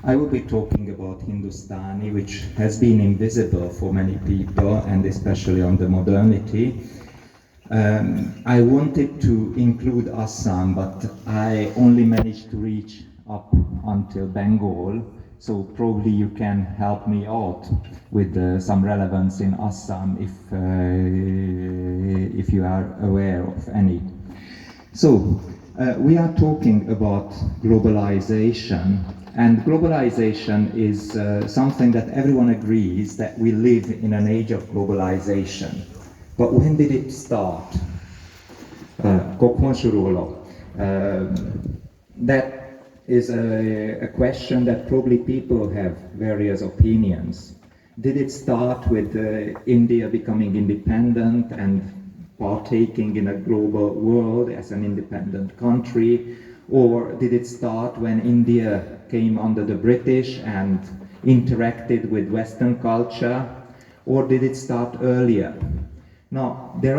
I will be talking about Hindustani, which has been invisible for many people, and especially on the modernity. I wanted to include Assam, but I only managed to reach up until Bengal, so probably you can help me out with some relevance in Assam if you are aware of any. So, we are talking about globalization, and globalization is something that everyone agrees that we live in an age of globalization. But when did it start? That is a question that probably people have various opinions. Did it start with India becoming independent and partaking in a global world as an independent country, or did it start when India came under the British and interacted with Western culture, or did it start earlier? Now, there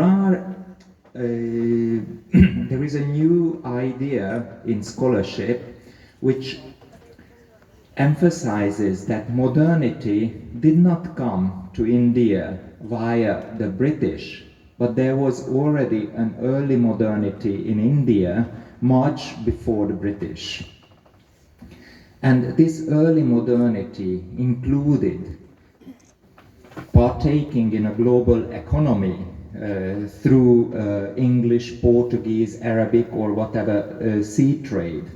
is a new idea in scholarship which emphasizes that modernity did not come to India via the British, but there was already an early modernity in India much before the British. And this early modernity included partaking in a global economy through English, Portuguese, Arabic, or whatever sea trade.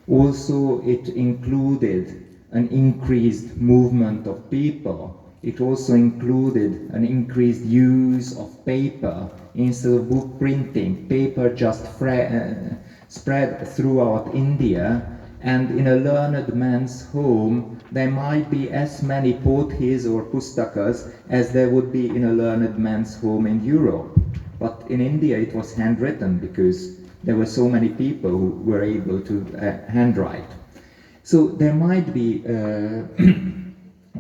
Also, it included an increased movement of people. It also included an increased use of paper. Instead of book printing, paper just spread throughout India, and in a learned man's home there might be as many pothis or pustakas as there would be in a learned man's home in Europe. But in India it was handwritten because there were so many people who were able to handwrite. So there might be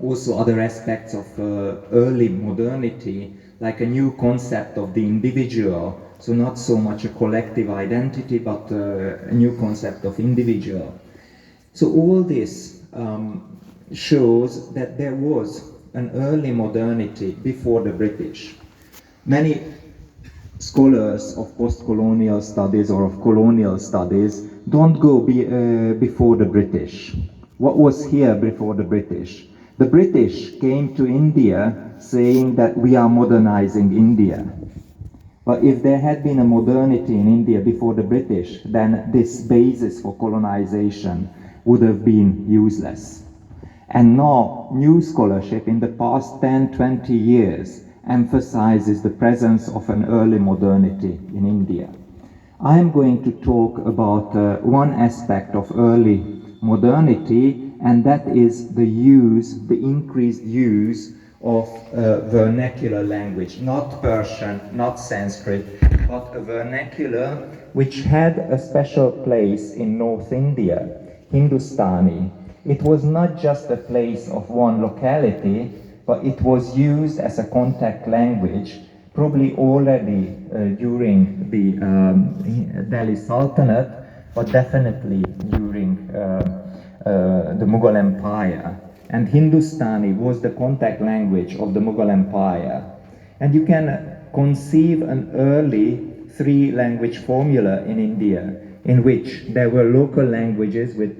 also other aspects of early modernity, like a new concept of the individual, so not so much a collective identity, but a new concept of individual. So all this shows that there was an early modernity before the British. Many scholars of post-colonial studies or of colonial studies don't go before the British. What was here before the British? The British came to India saying that we are modernizing India. But if there had been a modernity in India before the British, then this basis for colonization would have been useless. And now, new scholarship in the past 10-20 years emphasizes the presence of an early modernity in India. I am going to talk about one aspect of early modernity, and that is the increased use of vernacular language, not Persian, not Sanskrit, but a vernacular which had a special place in North India, Hindustani. It was not just a place of one locality, but it was used as a contact language, probably already during the Delhi Sultanate, but definitely during the Mughal Empire. And Hindustani was the contact language of the Mughal Empire. And you can conceive an early three-language formula in India, in which there were local languages with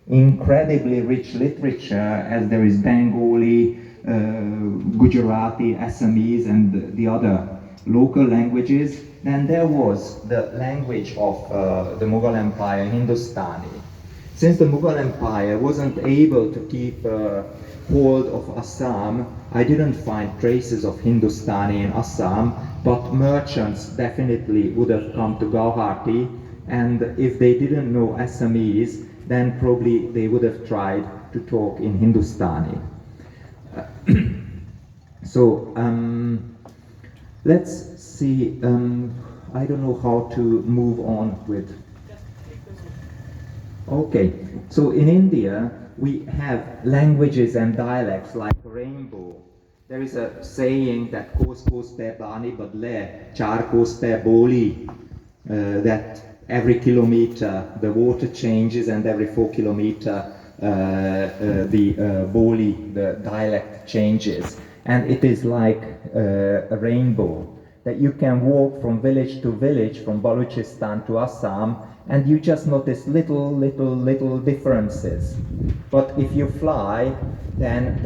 incredibly rich literature, as there is Bengali, Gujarati, Assamese, and the other local languages. Then there was the language of the Mughal Empire, Hindustani. Since the Mughal Empire wasn't able to keep hold of Assam, I didn't find traces of Hindustani in Assam, but merchants definitely would have come to Guwahati, and if they didn't know Assamese, then probably they would have tried to talk in Hindustani. So let's see, I don't know how to move on with. Okay, so in India we have languages and dialects like rainbow. There is a saying that kos pe bani badle, char kos pe boli, that every kilometer the water changes and every 4 kilometers Boli, the dialect changes. And it is like a rainbow, that you can walk from village to village, from Balochistan to Assam, and you just notice little differences. But if you fly, then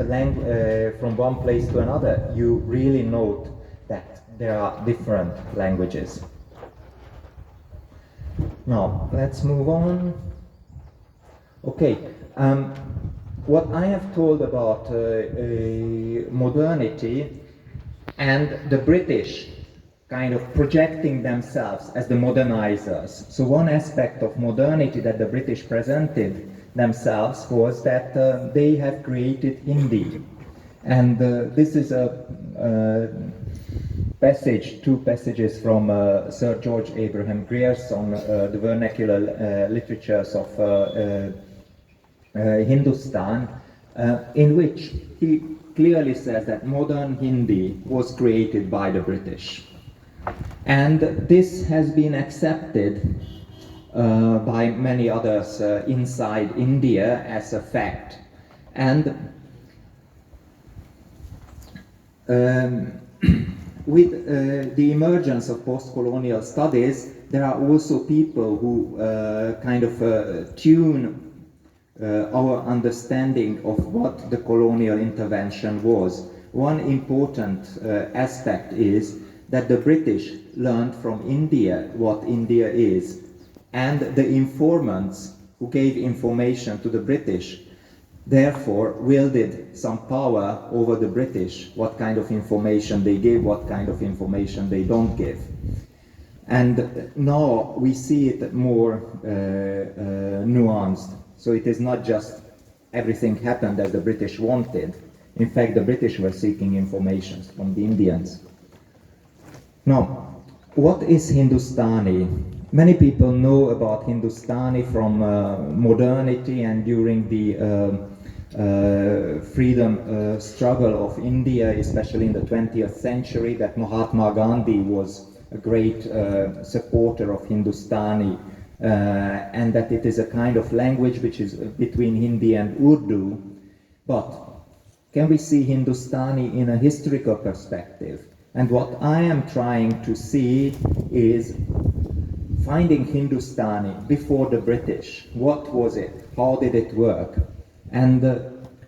from one place to another, you really note that there are different languages. Now, let's move on. Okay, what I have told about modernity and the British kind of projecting themselves as the modernizers. So one aspect of modernity that the British presented themselves was that they have created Hindi. And this is a two passages from Sir George Abraham Greer's on the vernacular literatures of Hindustan, in which he clearly says that modern Hindi was created by the British. And this has been accepted by many others inside India as a fact. And with the emergence of post-colonial studies, there are also people who kind of tune our understanding of what the colonial intervention was. One important aspect is that the British learned from India what India is, and the informants who gave information to the British therefore wielded some power over the British, what kind of information they give, what kind of information they don't give. And now we see it more nuanced. So it is not just everything happened as the British wanted. In fact, the British were seeking information from the Indians. Now, what is Hindustani? Many people know about Hindustani from modernity and during the freedom struggle of India, especially in the 20th century, that Mahatma Gandhi was a great supporter of Hindustani, and that it is a kind of language which is between Hindi and Urdu. But can we see Hindustani in a historical perspective? And what I am trying to see is finding Hindustani before the British. What was it? How did it work? And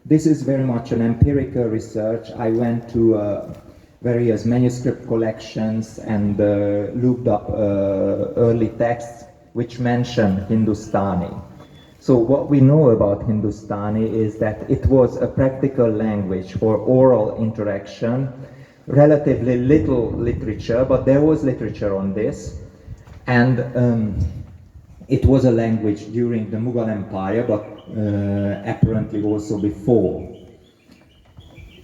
this is very much an empirical research. I went to various manuscript collections and looked up early texts which mention Hindustani. So what we know about Hindustani is that it was a practical language for oral interaction, relatively little literature, but there was literature on this. And it was a language during the Mughal Empire, but apparently also before.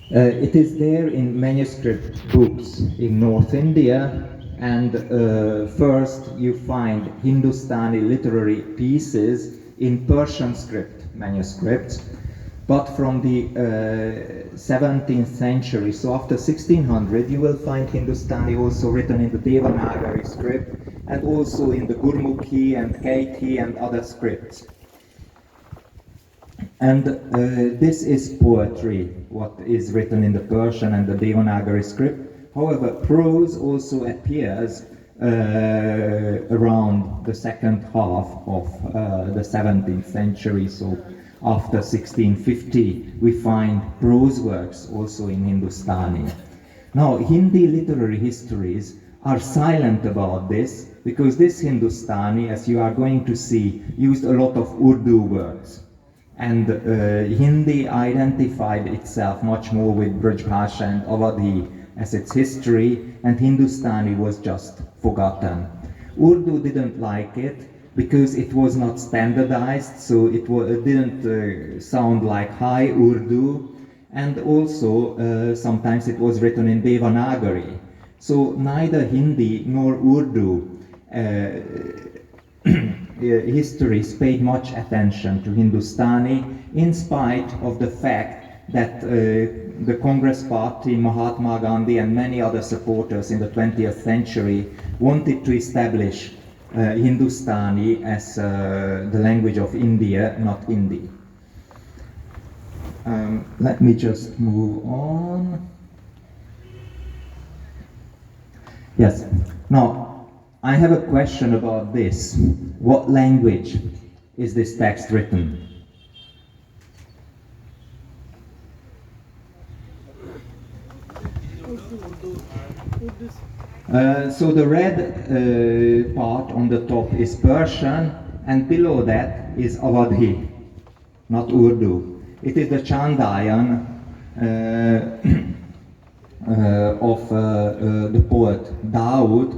It is there in manuscript books in North India, and first you find Hindustani literary pieces in Persian script manuscripts, but from the 17th century, so after 1600, you will find Hindustani also written in the Devanagari script, and also in the Gurmukhi and Kethi and other scripts. And this is poetry, what is written in the Persian and the Devanagari script. However, prose also appears around the second half of the 17th century, so after 1650, we find prose works also in Hindustani. Now, Hindi literary histories are silent about this, because this Hindustani, as you are going to see, used a lot of Urdu words. And Hindi identified itself much more with Braj Bhasha and Awadhi as its history, and Hindustani was just forgotten. Urdu didn't like it because it was not standardized, so it didn't sound like High Urdu, and also sometimes it was written in Devanagari. So neither Hindi nor Urdu histories paid much attention to Hindustani, in spite of the fact that the Congress Party, Mahatma Gandhi and many other supporters in the 20th century wanted to establish Hindustani as the language of India, not Hindi. Let me just move on. Yes. Now, I have a question about this. What language is this text written? So the red part on the top is Persian, and below that is Awadhi, not Urdu. It is the Chandayan of the poet Dawood,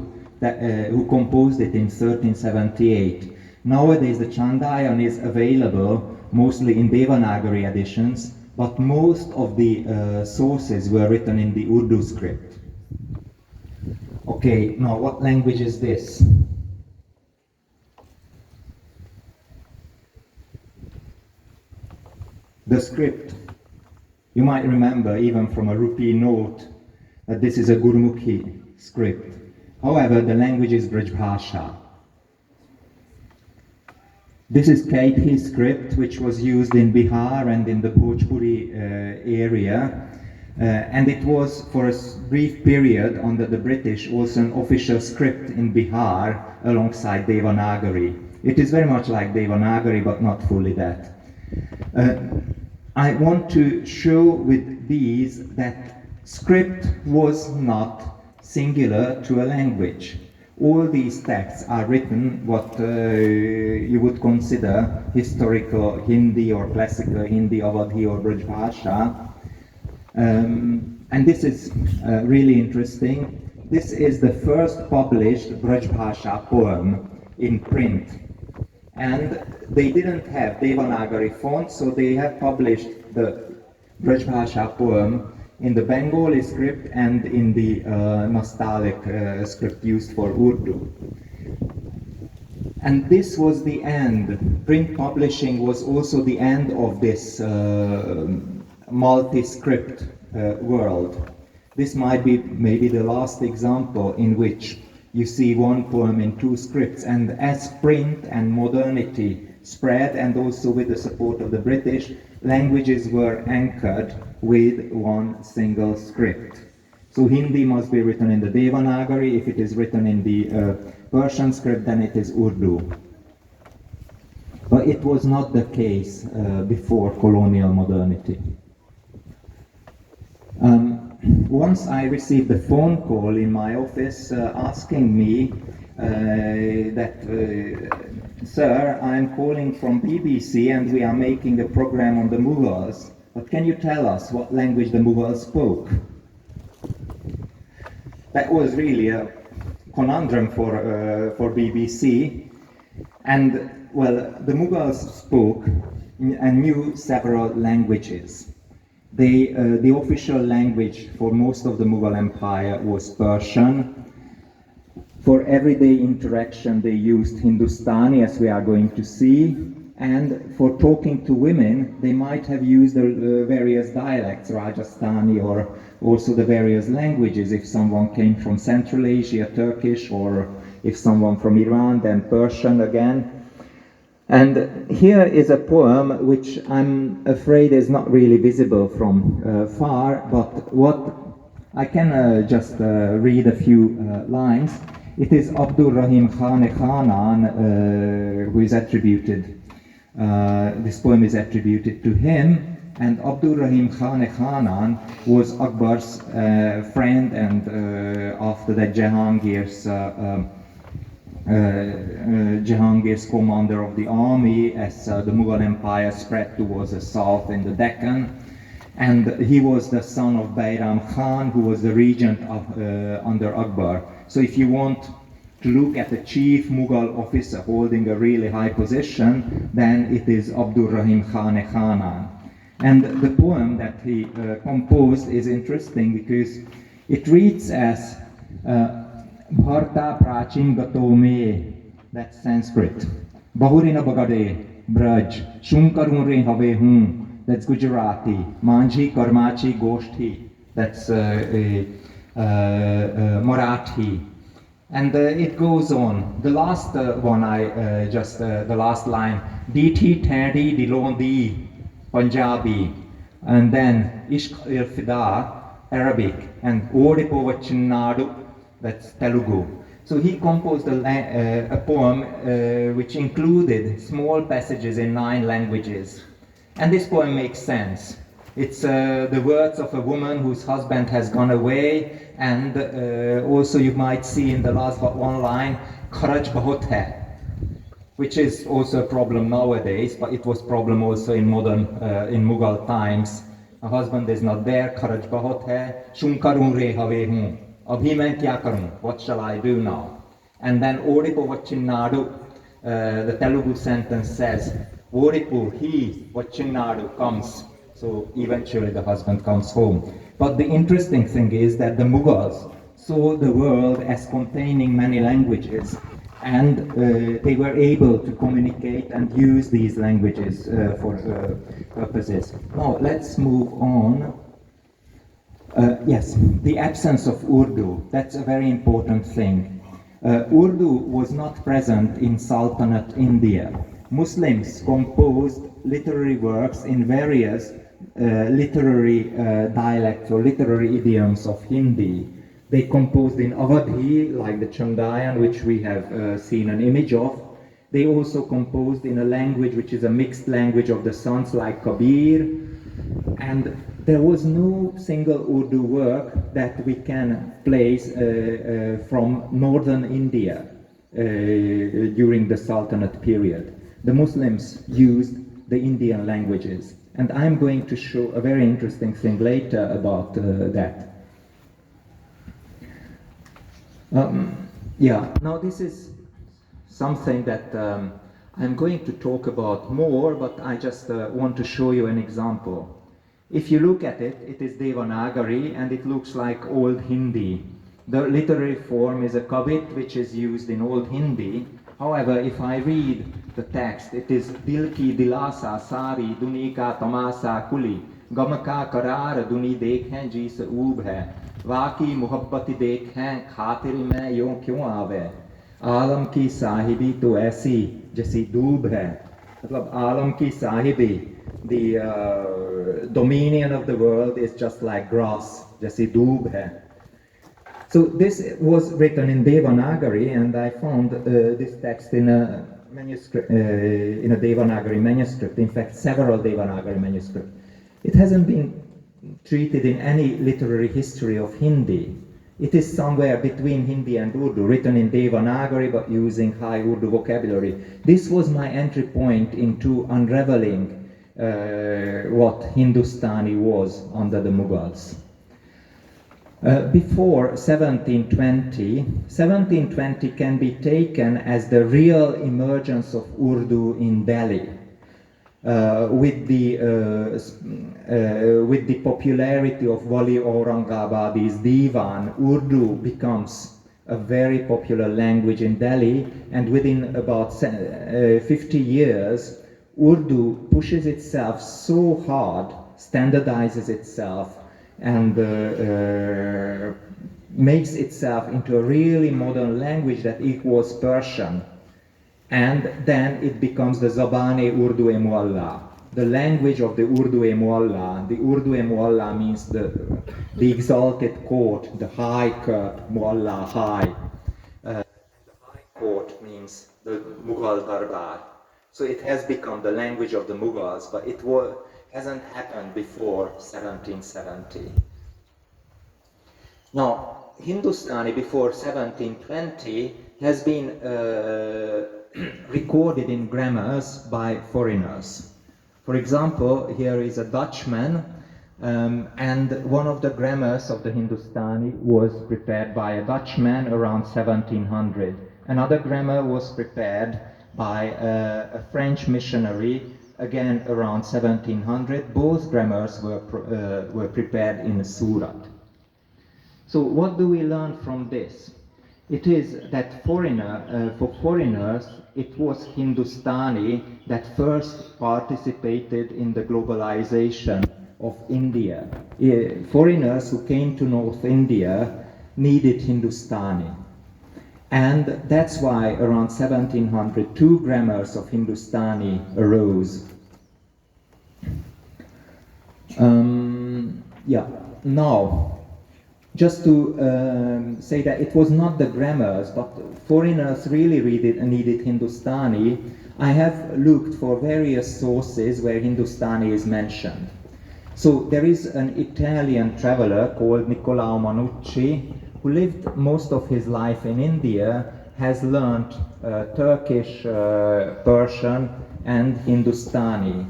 who composed it in 1378. Nowadays the Chandayan is available mostly in Devanagari editions, but most of the sources were written in the Urdu script. Okay, now what language is this? The script. You might remember, even from a rupee note, that this is a Gurmukhi script. However, the language is Brajbhasha. This is Kaithi script, which was used in Bihar and in the Bhojpuri area. And it was, for a brief period under the British, also an official script in Bihar alongside Devanagari. It is very much like Devanagari, but not fully that. I want to show with these that script was not singular to a language. All these texts are written what you would consider historical Hindi or classical Hindi, Awadhi or Brajbhasha. And this is really interesting. This is the first published Brajbhasha poem in print. And they didn't have Devanagari font, so they have published the Brajbhasha poem in the Bengali script and in the Nastaliq script used for Urdu. And this was the end. Print publishing was also the end of this multi-script world. This might be maybe the last example in which you see one poem in two scripts, and as print and modernity spread, and also with the support of the British, languages were anchored with one single script. So Hindi must be written in the Devanagari. If it is written in the Persian script, then it is Urdu. But it was not the case before colonial modernity. Once I received a phone call in my office asking me that, sir, I'm calling from BBC and we are making a program on the Mughals, but can you tell us what language the Mughals spoke? That was really a conundrum for BBC. And, well, the Mughals spoke and knew several languages. The official language for most of the Mughal Empire was Persian. For everyday interaction they used Hindustani, as we are going to see, and for talking to women they might have used the various dialects, Rajasthani, or also the various languages. If someone came from Central Asia, Turkish, or if someone from Iran, then Persian again. And here is a poem which I'm afraid is not really visible from far, but what I can just read a few lines. It is Abdul Rahim Khane Khanan who is attributed, this poem is attributed to him, and Abdul Rahim Khane Khanan was Akbar's friend and after that Jahangir's commander of the army as the Mughal Empire spread towards the south in the Deccan. And he was the son of Bayram Khan, who was the regent under Akbar. So if you want to look at a chief Mughal officer holding a really high position, then it is Abdul Rahim Khane Khanan. And the poem that he composed is interesting because it reads as Bharta Prachin Gatome, that's Sanskrit. Bahurina Bagade, Braj, Shumkarunre Have Hun, that's Gujarati. Manji Karmachi Goshti, that's Marathi. And it goes on. The last one the last line, Diti Tandi Dilondi, Punjabi. and then Ishq il-Fida, Arabic, and Odipovachinadu, that's Telugu. So he composed a poem which included small passages in 9 languages. And this poem makes sense. It's the words of a woman whose husband has gone away, and also you might see in the last but one line, Kharaj bahut hai, which is also a problem nowadays, but it was problem also in modern, in Mughal times. A husband is not there, kharaj bahut hai, shum karun re have hun, abhi main kya karun, what shall I do now? And then Odipo vachinnadu, the Telugu sentence says, Odipo, he, vachinnadu, comes. So eventually the husband comes home. But the interesting thing is that the Mughals saw the world as containing many languages, and they were able to communicate and use these languages for purposes. Now let's move on. Yes, the absence of Urdu, that's a very important thing. Urdu was not present in Sultanate India. Muslims composed literary works in various literary dialects or literary idioms of Hindi. They composed in Awadhi, like the Chandayan, which we have seen an image of. They also composed in a language which is a mixed language of the sons, like Kabir. And there was no single Urdu work that we can place from northern India during the Sultanate period. The Muslims used the Indian languages. And I'm going to show a very interesting thing later about that. Now this is something that I'm going to talk about more, but I just want to show you an example. If you look at it, it is Devanagari and it looks like Old Hindi. The literary form is a kavit, which is used in Old Hindi. However, if I read the text, it is Dil ki dilasa sari duni ka tamasa kuli gamaka karar duni dekhen ji se oob hai वाकी मुहब्बती देखें खातिर में यूं क्यों आवे आलम की साहिबी तो ऐसी जैसी दूब है मतलब आलम की Sahibi the dominion of the world is just like grass जैसी दूब है. So this was written in Devanagari, and I found this text in a manuscript, in a Devanagari manuscript, in fact several Devanagari manuscripts. It hasn't been treated in any literary history of Hindi. It is somewhere between Hindi and Urdu, written in Devanagari but using high Urdu vocabulary. This was my entry point into unraveling what Hindustani was under the Mughals. Before 1720 can be taken as the real emergence of Urdu in Delhi. With the popularity of Wali Aurangabadi's Divan, Urdu becomes a very popular language in Delhi, and within about 50 years, Urdu pushes itself so hard, standardizes itself, and makes itself into a really modern language that equals Persian. And then it becomes the Zabane Urdu-e-Mualla, the language of the Urdu-e-Mualla. The Urdu-e-Mualla means the exalted court, the high court, Mualla, high. The high court means the Mughal Darbar. So it has become the language of the Mughals, but it hasn't happened before 1770. Now, Hindustani before 1720 has been recorded in grammars by foreigners. For example, here is a Dutchman, and one of the grammars of the Hindustani was prepared by a Dutchman around 1700. Another grammar was prepared by a French missionary, again around 1700. Both grammars were prepared in Surat. So what do we learn from this? It is that for foreigners, it was Hindustani that first participated in the globalization of India. Foreigners who came to North India needed Hindustani. And that's why around 1700, 2 grammars of Hindustani arose. Yeah, now, just to say that it was not the grammars, but foreigners really needed Hindustani. I have looked for various sources where Hindustani is mentioned. So there is an Italian traveler called Niccolao Manucci who lived most of his life in India, has learned Turkish, Persian and Hindustani.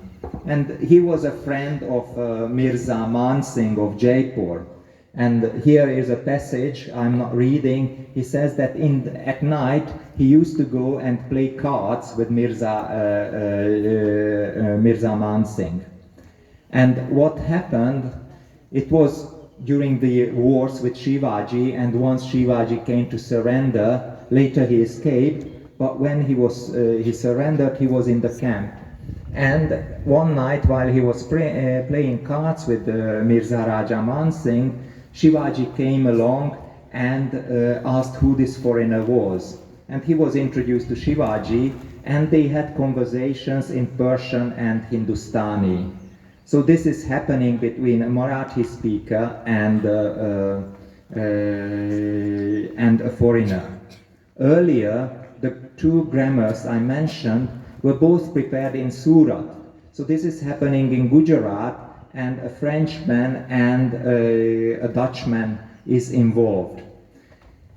And he was a friend of Mirza Man Singh of Jaipur. And here is a passage I'm not reading. He says that at night he used to go and play cards with Mirza Man Singh. And what happened, it was during the wars with Shivaji, and once Shivaji came to surrender, later he escaped, but when he surrendered, he was in the camp. And one night while he was playing cards with Mirza Raja Man Singh, Shivaji came along and asked who this foreigner was. And he was introduced to Shivaji, and they had conversations in Persian and Hindustani. So this is happening between a Marathi speaker and a foreigner. Earlier, the two grammars I mentioned were both prepared in Surat. So this is happening in Gujarat, and a Frenchman and a Dutchman is involved.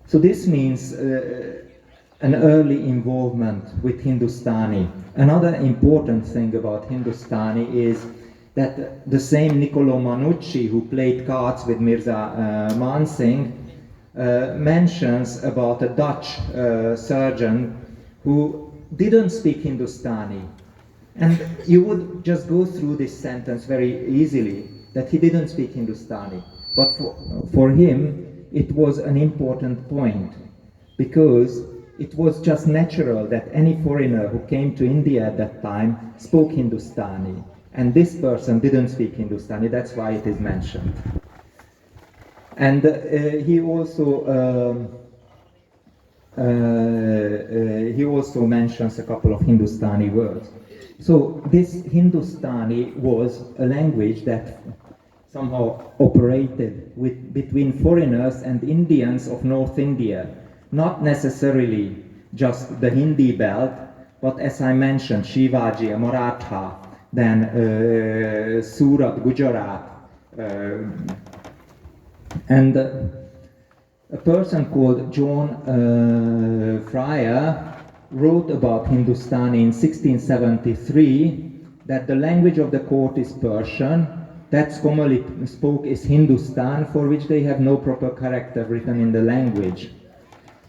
So this means an early involvement with Hindustani. Another important thing about Hindustani is that the same Niccolò Manucci, who played cards with Mirza Man Singh, mentions about a Dutch surgeon who didn't speak Hindustani. And you would just go through this sentence very easily, that he didn't speak Hindustani. But for him, it was an important point, because it was just natural that any foreigner who came to India at that time spoke Hindustani. And this person didn't speak Hindustani, that's why it is mentioned. And he also mentions a couple of Hindustani words. So this Hindustani was a language that somehow operated between foreigners and Indians of North India, not necessarily just the Hindi belt, but as I mentioned, Shivaji, Maratha, then Surat, Gujarat, and a person called John Fryer wrote about Hindustani in 1673 that the language of the court is Persian, that's commonly spoke is Hindustan, for which they have no proper character written in the language.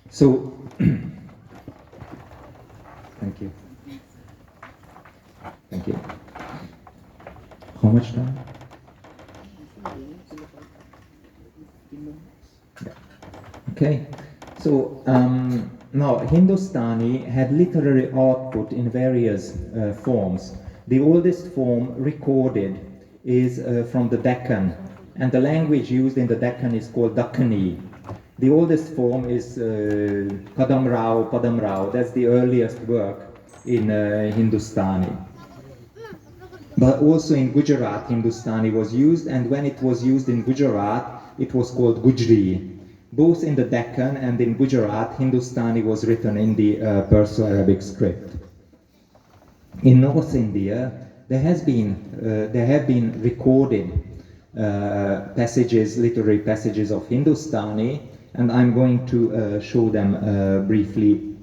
So, thank you. Thank you. How much time? Yeah. Okay. So now Hindustani had literary output in various forms. The oldest form recorded is from the Deccan, and the language used in the Deccan is called Dakkani. The oldest form is Padamrao. That's the earliest work in Hindustani. But also in Gujarat, Hindustani was used, and when it was used in Gujarat, it was called Gujri. Both in the Deccan and in Gujarat, Hindustani was written in the Perso-Arabic script. In North India, there have been recorded literary passages of Hindustani, and I'm going to show them briefly.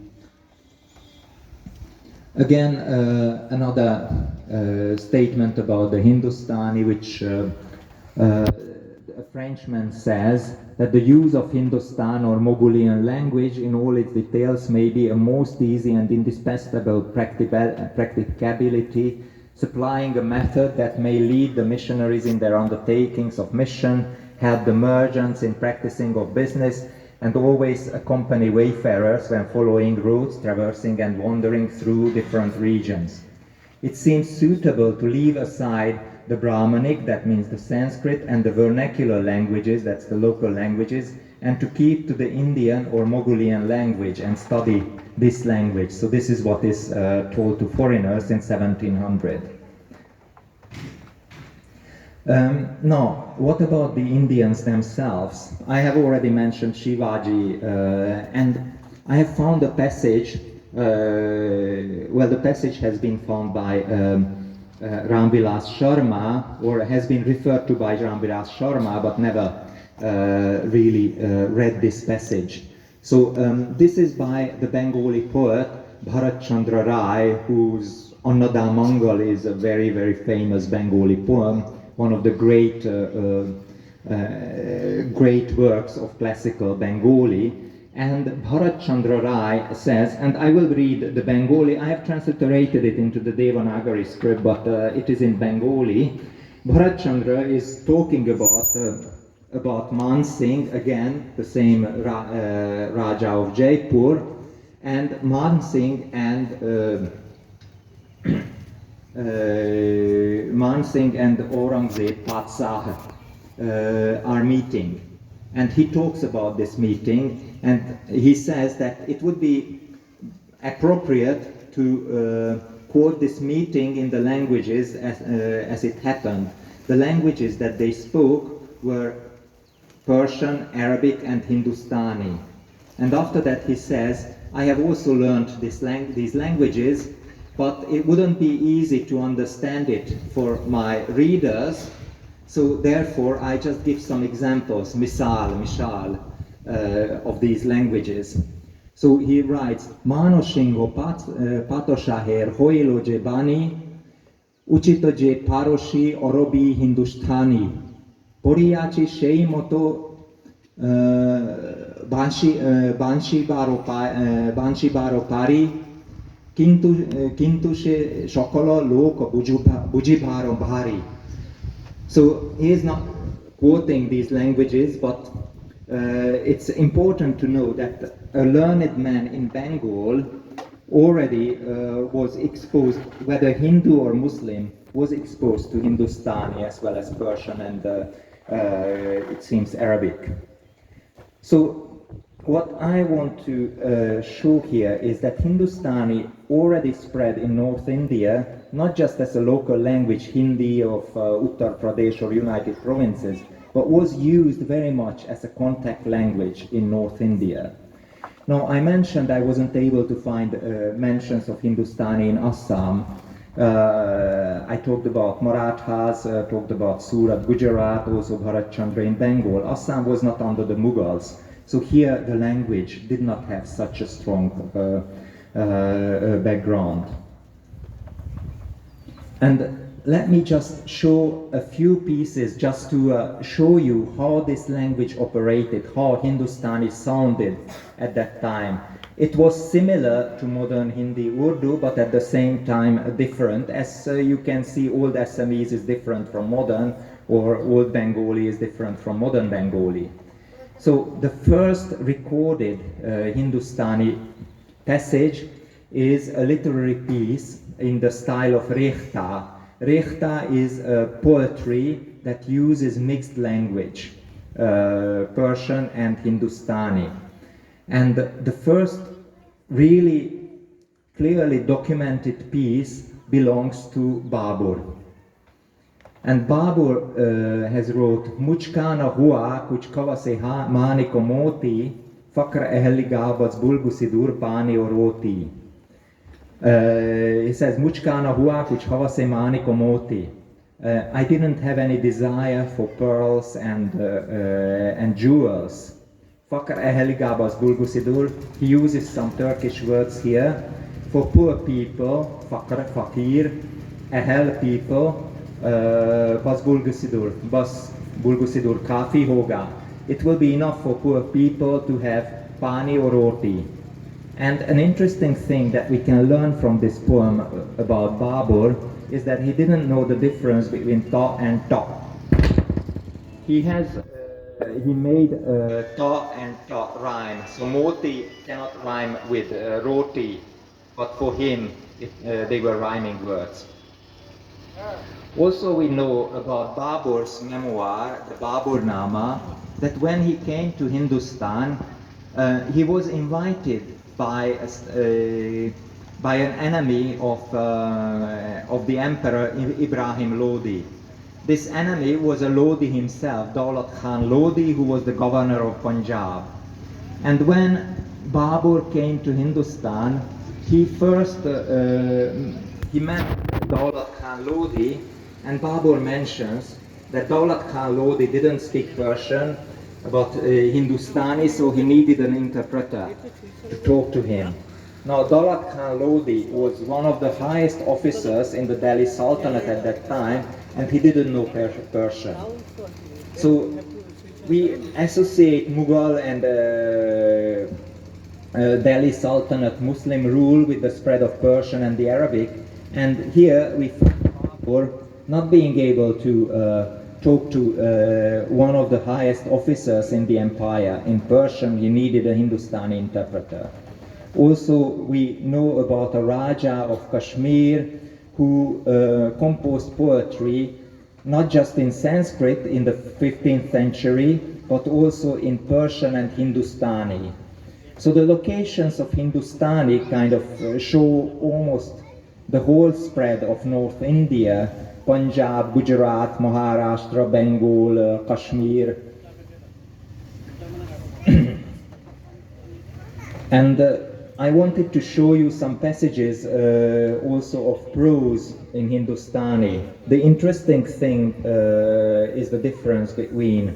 Again, another statement about the Hindustani, which a Frenchman says that the use of Hindustan or Mogholian language in all its details may be a most easy and indispensable practicability, supplying a method that may lead the missionaries in their undertakings of mission, help the merchants in practicing of business, and always accompany wayfarers when following routes, traversing and wandering through different regions. It seems suitable to leave aside the Brahmanic, that means the Sanskrit, and the vernacular languages, that's the local languages, and to keep to the Indian or Mogholian language and study this language. So this is what is told to foreigners in 1700. Now, what about the Indians themselves? I have already mentioned Shivaji, and I have found a passage. Well, the passage has been found by Ramvilas Sharma, or has been referred to by Ramvilas Sharma, but never really read this passage. So this is by the Bengali poet Bharat Chandra Rai, whose Annada Mangal is a very, very famous Bengali poem, one of the great works of classical Bengali. And Bharat Chandra Rai says, and I will read the Bengali, I have transliterated it into the Devanagari script, but it is in Bengali. Bharat Chandra is talking about Man Singh, again, the same Raja of Jaipur, and Man Singh and Aurangzeb Patsah are meeting. And he talks about this meeting, and he says that it would be appropriate to quote this meeting in the languages as it happened. The languages that they spoke were Persian, Arabic, and Hindustani. And after that he says, I have also learned these languages, but it wouldn't be easy to understand it for my readers, so therefore I just give some examples, mishal, of these languages. So he writes, Manoshingo patoshaher hoilo je bani, uchito je paroshi orobi hindustani, poriachi sheimoto banshi baro pari, kintu she shokolo loko bujibaro bhari. So he is not quoting these languages, but it's important to know that a learned man in Bengal already was exposed, whether Hindu or Muslim, was exposed to Hindustani as well as Persian and it seems Arabic. So what I want to show here is that Hindustani already spread in North India, not just as a local language, Hindi of Uttar Pradesh or United Provinces, but was used very much as a contact language in North India. Now, I mentioned I wasn't able to find mentions of Hindustani in Assam. I talked about Marathas, talked about Surat, Gujarat, also Bharat Chandra in Bengal. Assam was not under the Mughals. So here the language did not have such a strong background. And let me just show a few pieces just to show you how this language operated, how Hindustani sounded at that time. It was similar to modern Hindi Urdu, but at the same time different. As you can see, old Assamese is different from modern, or old Bengali is different from modern Bengali. So the first recorded Hindustani passage is a literary piece in the style of Rekhta. Rekhta is a poetry that uses mixed language, Persian and Hindustani. And the first really clearly documented piece belongs to Babur. And Babur has wrote, Muchkana hua kuch kavase mani komoti, fakra ehli gabats bulgusidur pani oroti. He says, Muchkana hua kuch kavase mani komoti. I didn't have any desire for pearls and jewels. Fakr ehli gabats bulgusidur. He uses some Turkish words here. For poor people, fakr, fakir, ehel people, bas bulgusidur kafi hoga. It will be enough for poor people to have pani or roti. And an interesting thing that we can learn from this poem about Babur is that he didn't know the difference between ta and ta. He made ta and ta rhyme. So moti cannot rhyme with roti, but for him they were rhyming words. Also we know about Babur's memoir, the Babur Nama, that when he came to Hindustan, he was invited by an enemy of the emperor Ibrahim Lodi. This enemy was a Lodi himself, Daulat Khan Lodi, who was the governor of Punjab. And when Babur came to Hindustan, he first he met Daulat Khan Lodi, and Babur mentions that Daulat Khan Lodi didn't speak Persian, but Hindustani, so he needed an interpreter to talk to him. Now, Daulat Khan Lodi was one of the highest officers in the Delhi Sultanate at that time, and he didn't know Persian. So we associate Mughal and Delhi Sultanate Muslim rule with the spread of Persian and the Arabic, and here we find Babur not being able to talk to one of the highest officers in the empire in Persian. He needed a Hindustani interpreter. Also, we know about a Raja of Kashmir who composed poetry not just in Sanskrit in the 15th century, but also in Persian and Hindustani. So the locations of Hindustani kind of show almost the whole spread of North India, Punjab, Gujarat, Maharashtra, Bengal, Kashmir. And I wanted to show you some passages also of prose in Hindustani. The interesting thing is the difference between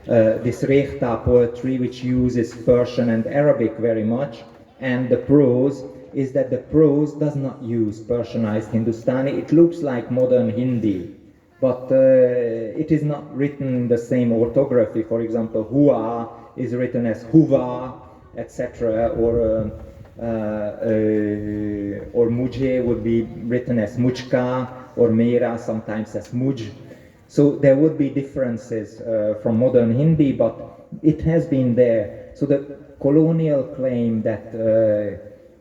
this Rekhta poetry, which uses Persian and Arabic very much, and the prose is that the prose does not use Persianized Hindustani. It looks like modern Hindi, but it is not written in the same orthography. For example, hua is written as huva, etc., or mujhe would be written as mujka, or mera sometimes as muj. So there would be differences from modern Hindi, but it has been there. So the colonial claim that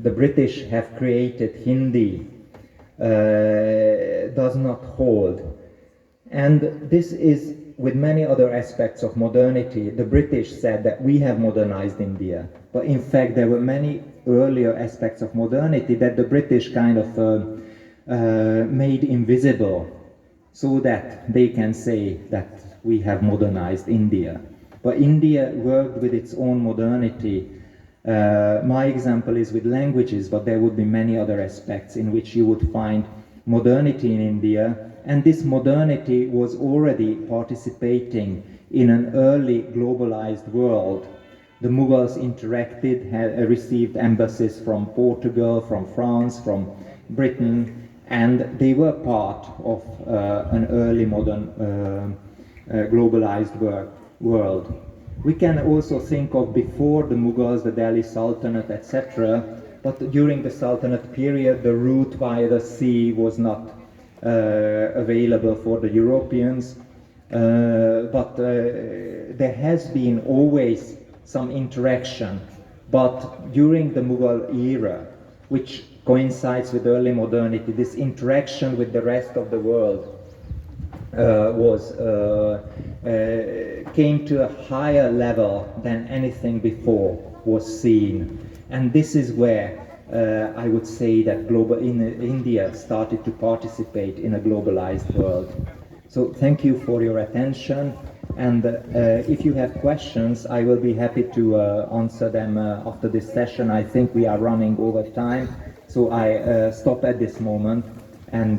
the British have created Hindi does not hold. And this is with many other aspects of modernity. The British said that we have modernized India, but in fact there were many earlier aspects of modernity that the British kind of made invisible so that they can say that we have modernized India. But India worked with its own modernity. My example is with languages, but there would be many other aspects in which you would find modernity in India, and this modernity was already participating in an early globalized world. The Mughals interacted, received embassies from Portugal, from France, from Britain, and they were part of an early modern globalized world. We can also think of before the Mughals, the Delhi Sultanate, etc., but during the Sultanate period, the route via the sea was not available for the Europeans, but there has been always some interaction. But during the Mughal era, which coincides with early modernity, this interaction with the rest of the world came to a higher level than anything before was seen. And this is where I would say that India started to participate in a globalized world. So thank you for your attention, and if you have questions, I will be happy to answer them after this session. I think we are running over time, so I stop at this moment and